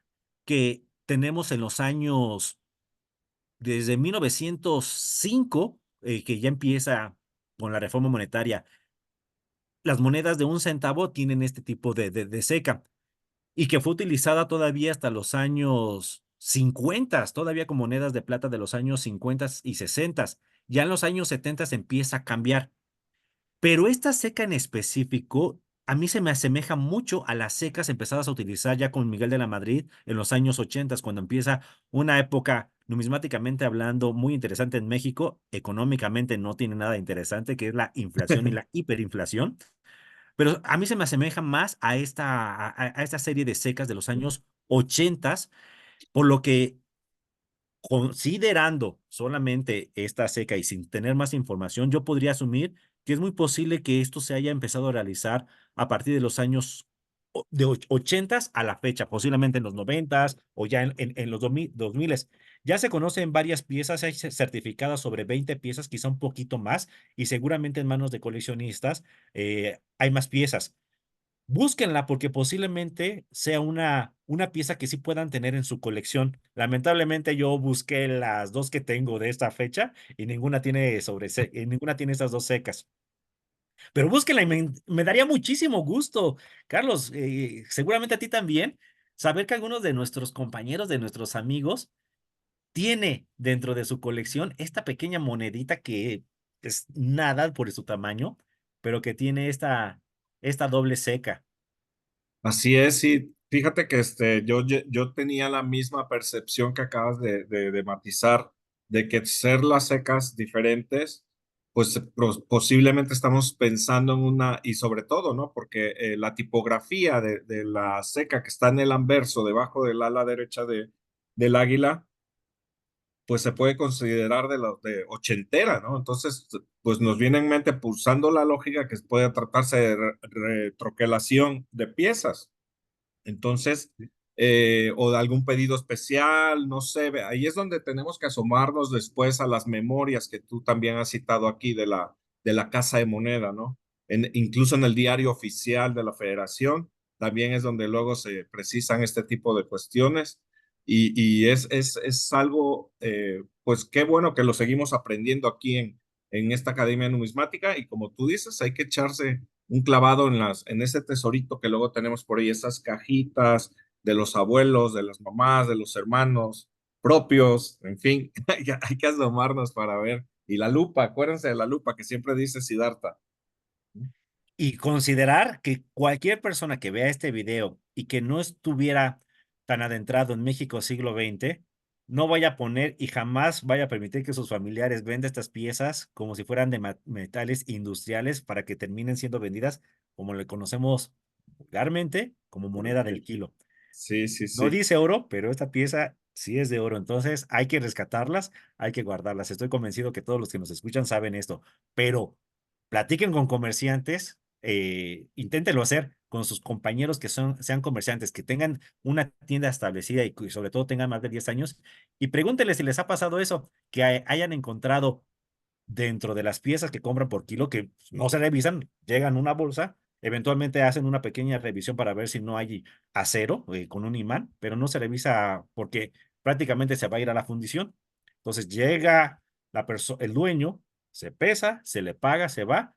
que tenemos en los años desde 1905, que ya empieza con la reforma monetaria. Las monedas de 1 centavo tienen este tipo de seca y que fue utilizada todavía hasta los años 50, todavía con monedas de plata de los años 50 y 60. Ya en los años 70 se empieza a cambiar. Pero esta seca en específico, a mí se me asemeja mucho a las secas empezadas a utilizar ya con Miguel de la Madrid en los años 80, cuando empieza una época numismáticamente hablando, muy interesante en México. Económicamente no tiene nada interesante, que es la inflación y la hiperinflación. Pero a mí se me asemeja más a a esta serie de secas de los años 80, por lo que, considerando solamente esta seca y sin tener más información, yo podría asumir que es muy posible que esto se haya empezado a realizar a partir de los años de 80 a la fecha, posiblemente en los 90 o ya en los 2000. Ya se conocen varias piezas, hay certificadas sobre 20 piezas, quizá un poquito más, y seguramente en manos de coleccionistas hay más piezas. Búsquenla porque posiblemente sea una pieza que sí puedan tener en su colección. Lamentablemente yo busqué las dos que tengo de esta fecha y ninguna tiene estas dos secas. Pero búsquenla y me daría muchísimo gusto, Carlos, seguramente a ti también, saber que algunos de nuestros compañeros, de nuestros amigos, tiene dentro de su colección esta pequeña monedita que es nada por su tamaño, pero que tiene esta doble seca. Así es, sí. Fíjate que yo tenía la misma percepción que acabas de matizar, de que ser las secas diferentes, pues posiblemente estamos pensando en una, y sobre todo, ¿no? Porque la tipografía de la seca que está en el anverso, debajo del ala derecha del águila, pues se puede considerar de los de ochentera, ¿no? Entonces, pues nos viene en mente, pulsando la lógica, que puede tratarse de retroquelación de piezas. Entonces, o de algún pedido especial, no sé, ahí es donde tenemos que asomarnos después a las memorias que tú también has citado aquí de la Casa de Moneda, ¿no? Incluso en el diario oficial de la Federación, también es donde luego se precisan este tipo de cuestiones y es algo, pues qué bueno que lo seguimos aprendiendo aquí en esta Academia Numismática y como tú dices, hay que echarse un clavado en ese tesorito que luego tenemos por ahí, esas cajitas de los abuelos, de las mamás, de los hermanos propios, en fin, hay que asomarnos para ver. Y la lupa, acuérdense de la lupa que siempre dice Siddhartha. Y considerar que cualquier persona que vea este video y que no estuviera tan adentrado en México siglo XX, no vaya a poner y jamás vaya a permitir que sus familiares vendan estas piezas como si fueran de metales industriales para que terminen siendo vendidas como le conocemos vulgarmente como moneda del kilo. Sí, sí, No sí. dice oro, pero esta pieza sí es de oro. Entonces hay que rescatarlas, hay que guardarlas. Estoy convencido que todos los que nos escuchan saben esto, pero platiquen con comerciantes, inténtenlo hacer con sus compañeros que sean comerciantes, que tengan una tienda establecida y sobre todo tengan más de 10 años y pregúntenles si les ha pasado eso, que hayan encontrado dentro de las piezas que compran por kilo, que no se revisan, llegan a una bolsa, eventualmente hacen una pequeña revisión para ver si no hay acero con un imán, pero no se revisa porque prácticamente se va a ir a la fundición. Entonces llega el dueño, se pesa, se le paga, se va.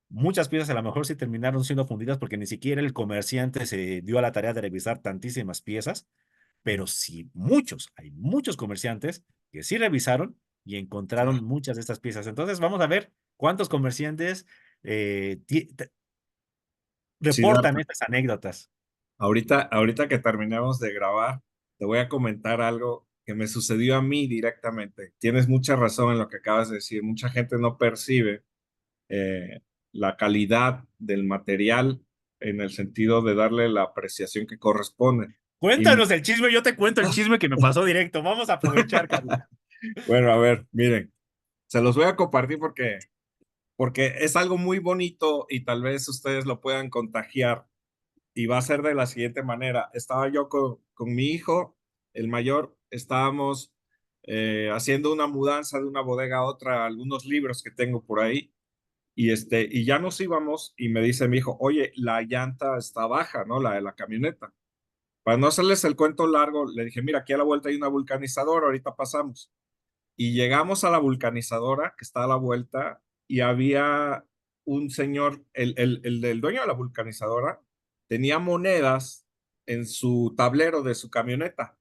Muchas piezas a lo mejor sí terminaron siendo fundidas porque ni siquiera el comerciante se dio a la tarea de revisar tantísimas piezas, pero sí muchos, hay muchos comerciantes que sí revisaron y encontraron muchas de estas piezas. Entonces vamos a ver cuántos comerciantes reportan Siddhartha, estas anécdotas. ahorita que terminemos de grabar, te voy a comentar algo que me sucedió a mí directamente. Tienes mucha razón en lo que acabas de decir. Mucha gente no percibe la calidad del material en el sentido de darle la apreciación que corresponde. Y Cuéntanos el chisme, yo te cuento el chisme que me pasó directo. Vamos a aprovechar, Carlos. bueno, a ver, miren, se los voy a compartir porque es algo muy bonito y tal vez ustedes lo puedan contagiar y va a ser de la siguiente manera. Estaba yo con mi hijo, el mayor, estábamos haciendo una mudanza de una bodega a otra, algunos libros que tengo por ahí. Y ya nos íbamos y me dice mi hijo, oye, la llanta está baja, ¿no? La de la camioneta. Para no hacerles el cuento largo, le dije, mira, aquí a la vuelta hay una vulcanizadora, ahorita pasamos. Y llegamos a la vulcanizadora que está a la vuelta y había un señor, el del dueño de la vulcanizadora, tenía monedas en su tablero de su camioneta.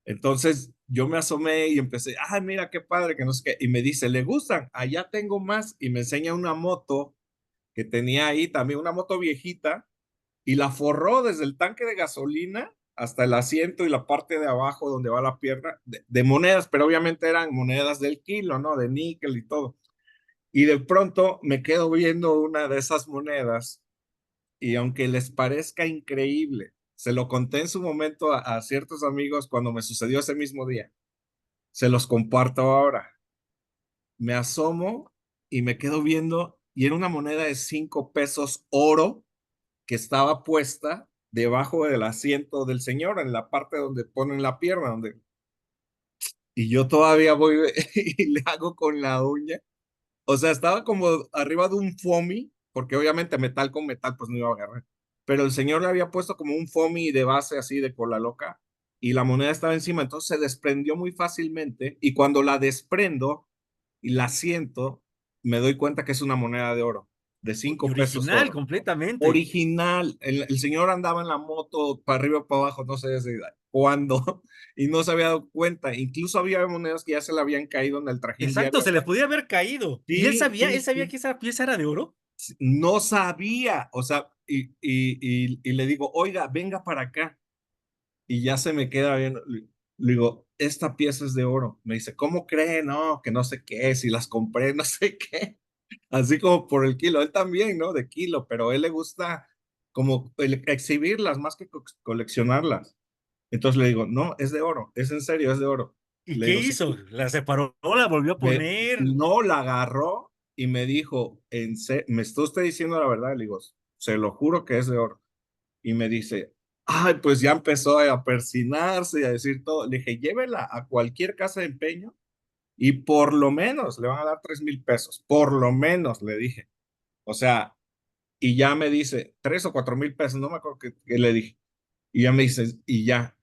Entonces yo me asomé y empecé, ay, mira qué padre, que no sé qué. Y me dice, ¿le gustan? Allá tengo más. Y me enseña una moto que tenía ahí, también una moto viejita, y la forró desde el tanque de gasolina hasta el asiento y la parte de abajo donde va la pierna de monedas, pero obviamente eran monedas del kilo, ¿no? De níquel y todo. Y de pronto me quedo viendo una de esas monedas y aunque les parezca increíble, se lo conté en su momento a ciertos amigos cuando me sucedió ese mismo día. Se los comparto ahora. Me asomo y me quedo viendo y era una moneda de 5 pesos oro que estaba puesta debajo del asiento del señor, en la parte donde ponen la pierna, donde... Y yo todavía voy y le hago con la uña. O sea, estaba como arriba de un foamy, porque obviamente metal con metal pues no iba a agarrar. Pero el señor le había puesto como un foamy de base así de cola loca y la moneda estaba encima, entonces se desprendió muy fácilmente y cuando la desprendo y la siento, me doy cuenta que es una moneda de oro, de Y 5 pesos original, oro. completamente. Original, el señor andaba en la moto para arriba para abajo, no sé desde cuándo, y no se había dado cuenta. Incluso había monedas que ya se le habían caído en el trajín Exacto, diario. se le podía haber caído. ¿Y Sí, él sí, sabía sí. que esa pieza era de oro? No sabía, o sea, y le digo, oiga, venga para acá. Y ya se me queda viendo. Le digo, esta pieza es de oro. Me dice, ¿cómo cree? No, que no sé qué, si las compré, no sé qué. Así como por el kilo. Él también, ¿no? De kilo, pero a él le gusta como exhibirlas más que coleccionarlas. Entonces le digo, no, es de oro, es en serio, es de oro. ¿Y Le qué digo, sí, hizo? La separó, la volvió a poner. no la agarró y me dijo, ¿me está usted diciendo la verdad? Le digo, se lo juro que es de oro. Y me dice, ay, pues ya empezó a persinarse y a decir todo. Le dije, llévela a cualquier casa de empeño y por lo menos le van a dar 3,000 pesos. Por lo menos, le dije. O sea, y ya me dice, 3 o 4,000 pesos, no me acuerdo qué le dije. Y ya me dice, y ya.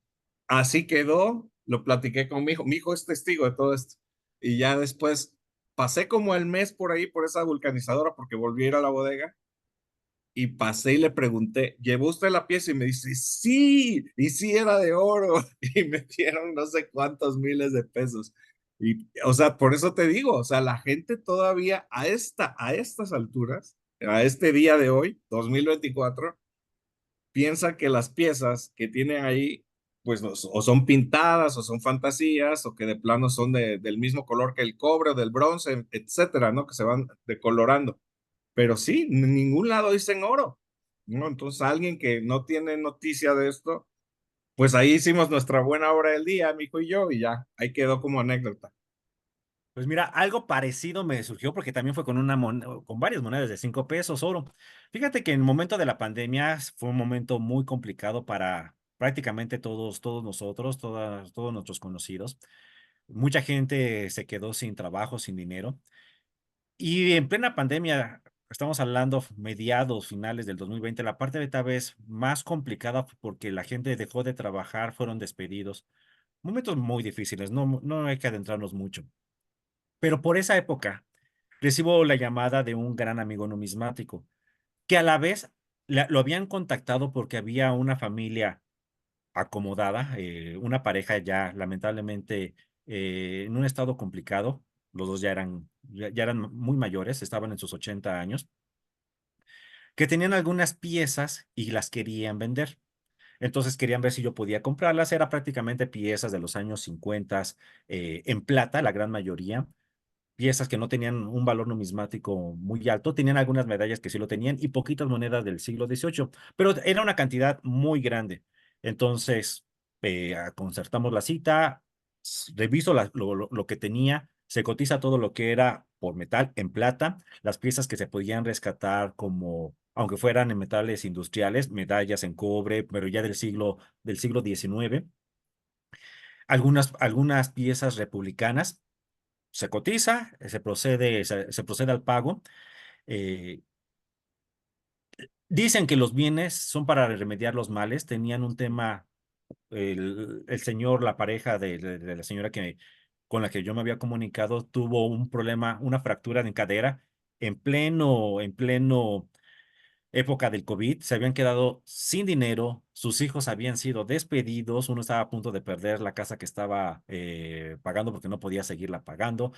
Así quedó, lo platiqué con mi hijo. Mi hijo es testigo de todo esto. Y ya después pasé como el mes por ahí, por esa vulcanizadora, porque volví a ir a la bodega y pasé y le pregunté, ¿llevó usted la pieza? Y me dice, sí, y sí era de oro. Y me dieron no sé cuántos miles de pesos. Y, o sea, por eso te digo, o sea, la gente todavía a estas alturas, a este día de hoy, 2024 piensa que las piezas que tienen ahí, pues o son pintadas o son fantasías o que de plano son del mismo color que el cobre o del bronce, etcétera, ¿no? Que se van decolorando. Pero sí, en ningún lado dicen oro, ¿no? Entonces, alguien que no tiene noticia de esto, pues ahí hicimos nuestra buena obra del día, mi hijo y yo, y ya, ahí quedó como anécdota. Pues mira, algo parecido me surgió porque también fue con con varias monedas de 5 pesos oro. Fíjate que en el momento de la pandemia fue un momento muy complicado para prácticamente todos nosotros, todos nuestros conocidos. Mucha gente se quedó sin trabajo, sin dinero. Y en plena pandemia, estamos hablando mediados, finales del 2020, la parte de tal vez más complicada porque la gente dejó de trabajar, fueron despedidos. Momentos muy difíciles, no hay que adentrarnos mucho. Pero por esa época recibo la llamada de un gran amigo numismático, que a la vez lo habían contactado porque había una familia acomodada, una pareja ya lamentablemente en un estado complicado. Los dos ya eran muy mayores, estaban en sus 80 años, que tenían algunas piezas y las querían vender. Entonces querían ver si yo podía comprarlas. Era prácticamente piezas de los años 50 en plata, la gran mayoría, piezas que no tenían un valor numismático muy alto, tenían algunas medallas que sí lo tenían y poquitas monedas del siglo XVIII, pero era una cantidad muy grande. Entonces, concertamos la cita, reviso lo que tenía, se cotiza todo lo que era por metal en plata, las piezas que se podían rescatar como, aunque fueran en metales industriales, medallas en cobre, pero ya del siglo XIX, algunas piezas republicanas se cotiza, se procede al pago. eh, Dicen que los bienes son para remediar los males. Tenían un tema, el señor, la pareja de la señora con la que yo me había comunicado, tuvo un problema, una fractura de cadera en pleno época del COVID. Se habían quedado sin dinero, sus hijos habían sido despedidos, uno estaba a punto de perder la casa que estaba pagando porque no podía seguirla pagando.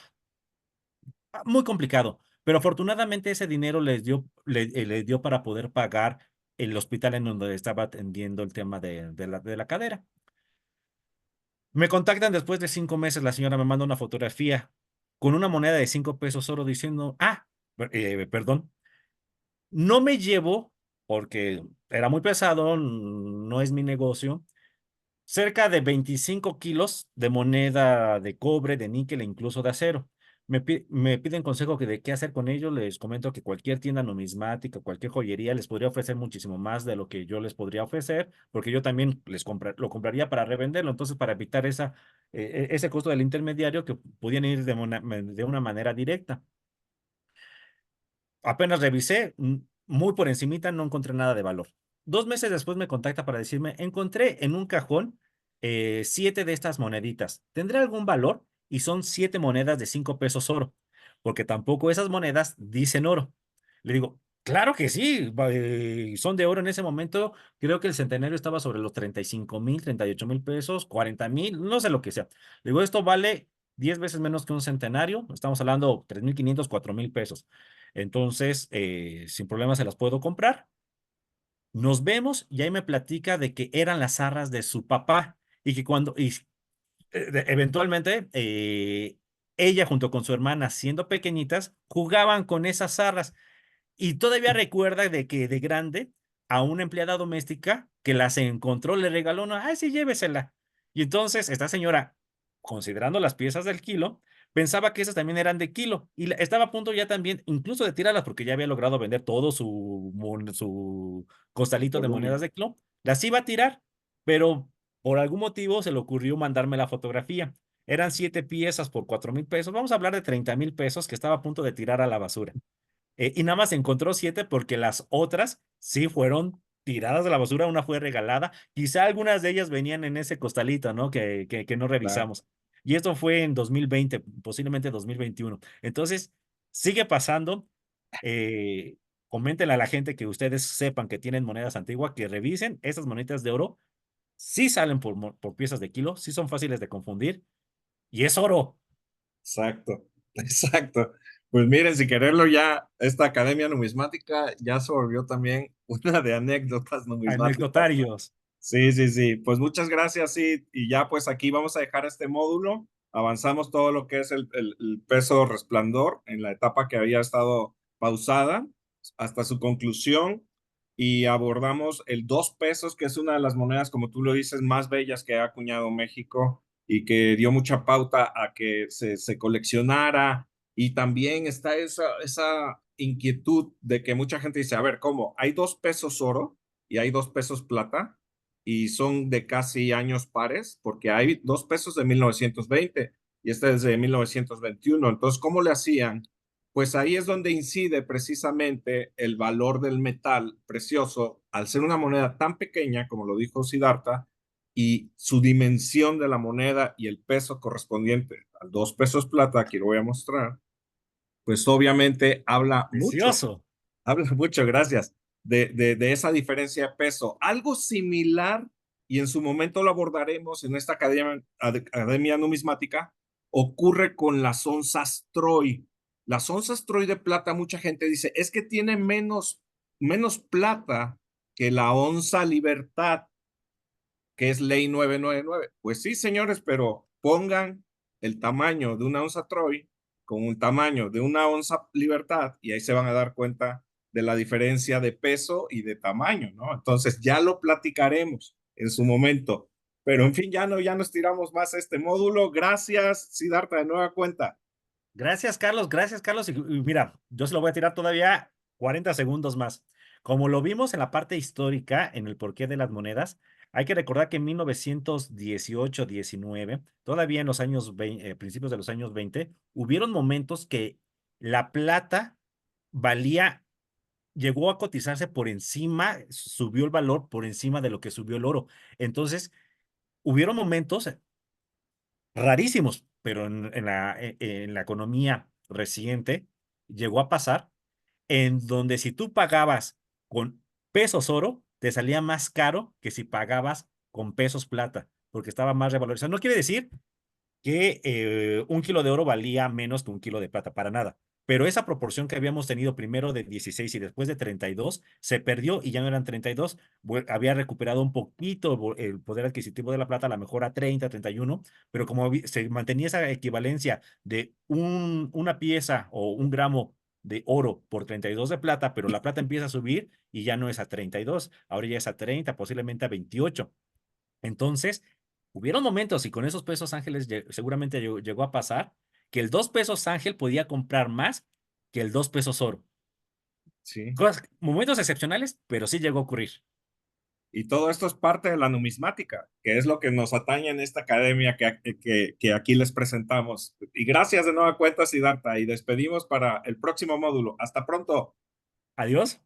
Muy complicado, pero afortunadamente ese dinero les dio para poder pagar el hospital en donde estaba atendiendo el tema de la cadera. Me contactan después de 5 meses, la señora me manda una fotografía con una moneda de 5 pesos oro diciendo, perdón, no me llevo, porque era muy pesado, no es mi negocio, cerca de 25 kilos de moneda de cobre, de níquel e incluso de acero. Me piden consejo de qué hacer con ellos. Les comento que cualquier tienda numismática, cualquier joyería les podría ofrecer muchísimo más de lo que yo les podría ofrecer, porque yo también lo compraría para revenderlo. Entonces, para evitar ese costo del intermediario que pudieran ir de una manera directa. Apenas revisé, muy por encimita, no encontré nada de valor. 2 meses después me contacta para decirme, encontré en un cajón 7 de estas moneditas. ¿Tendrá algún valor? Y son 7 monedas de 5 pesos oro, porque tampoco esas monedas dicen oro. Le digo, claro que sí, son de oro en ese momento. Creo que el centenario estaba sobre los 35,000, 38,000 pesos, 40,000, no sé lo que sea. Le digo, esto vale 10 veces menos que un centenario. Estamos hablando 3,500, 4,000 pesos. Entonces, sin problema se las puedo comprar. Nos vemos y ahí me platica de que eran las arras de su papá y que eventualmente ella junto con su hermana, siendo pequeñitas, jugaban con esas arras. Y todavía recuerda de que de grande a una empleada doméstica que las encontró le regaló una, ay, sí, llévesela. Y entonces esta señora, considerando las piezas del kilo, pensaba que esas también eran de kilo y estaba a punto ya también incluso de tirarlas porque ya había logrado vender todo su costalito de monedas Volumen. de kilo. Las iba a tirar, pero por algún motivo se le ocurrió mandarme la fotografía. Eran 7 piezas por 4,000 pesos. Vamos a hablar de 30,000 pesos que estaba a punto de tirar a la basura. Y nada más encontró 7 porque las otras sí fueron tiradas de la basura, una fue regalada. Quizá algunas de ellas venían en ese costalito, ¿no? Que no Claro. revisamos. Y esto fue en 2020, posiblemente 2021. Entonces, sigue pasando. Eh, Coméntenle a la gente que ustedes sepan que tienen monedas antiguas, que revisen esas monedas de oro. Sí salen por piezas de kilo, sí son fáciles de confundir. Y es oro. Exacto, exacto. Pues miren, sin quererlo ya, esta academia numismática ya se volvió también una de anécdotas numismáticas. Anecdotarios. Sí, sí, sí. Pues muchas gracias, sí. Y ya pues aquí vamos a dejar este módulo. Avanzamos todo lo que es el peso resplandor en la etapa que había estado pausada hasta su conclusión y abordamos el 2 pesos, que es una de las monedas, como tú lo dices, más bellas que ha acuñado México y que dio mucha pauta a que se coleccionara. Y también está esa inquietud de que mucha gente dice, a ver, ¿cómo? Hay 2 pesos oro y hay 2 pesos plata y son de casi años pares, porque hay 2 pesos de 1920 y este es de 1921. Entonces, ¿cómo le hacían? Pues ahí es donde incide precisamente el valor del metal precioso al ser una moneda tan pequeña, como lo dijo Siddhartha, y su dimensión de la moneda y el peso correspondiente a 2 pesos plata, aquí lo voy a mostrar, pues obviamente Precioso. habla mucho, gracias, de esa diferencia de peso. Algo similar, y en su momento lo abordaremos en esta academia numismática, ocurre con las onzas Troy. Las onzas Troy de plata, mucha gente dice, es que tiene menos plata que la onza Libertad, que es ley 999. Pues sí, señores, pero pongan el tamaño de una onza Troy con un tamaño de una onza Libertad y ahí se van a dar cuenta de la diferencia de peso y de tamaño, ¿no? Entonces ya lo platicaremos en su momento. Pero en fin, ya no estiramos más este módulo. Gracias, Siddhartha, de nueva cuenta. Gracias, Carlos. Gracias, Carlos. Y mira, yo se lo voy a tirar todavía 40 segundos más. Como lo vimos en la parte histórica, en el porqué de las monedas, hay que recordar que en 1918-19, todavía en los años 20, principios de los años 20, hubieron momentos que la plata valía, llegó a cotizarse por encima, subió el valor por encima de lo que subió el oro. Entonces, hubieron momentos rarísimos, pero en la economía reciente llegó a pasar en donde si tú pagabas con pesos oro, te salía más caro que si pagabas con pesos plata, porque estaba más revalorizado. No quiere decir que 1 kilo de oro valía menos que 1 kilo de plata, para nada. pero esa proporción que habíamos tenido primero de 16 y después de 32 se perdió y ya no eran 32. Había recuperado un poquito el poder adquisitivo de la plata, a lo mejor a 30, 31, pero como se mantenía esa equivalencia de una pieza o un gramo de oro por 32 de plata, pero la plata empieza a subir y ya no es a 32, ahora ya es a 30, posiblemente a 28. Entonces, hubieron momentos, y con esos pesos ángeles seguramente llegó a pasar, que el 2 pesos ángel podía comprar más que el 2 pesos oro. Sí. Momentos excepcionales, pero sí llegó a ocurrir. Y todo esto es parte de la numismática, que es lo que nos atañe en esta academia que aquí les presentamos. Y gracias de nueva cuenta, Siddhartha, y despedimos para el próximo módulo. Hasta pronto. Adiós.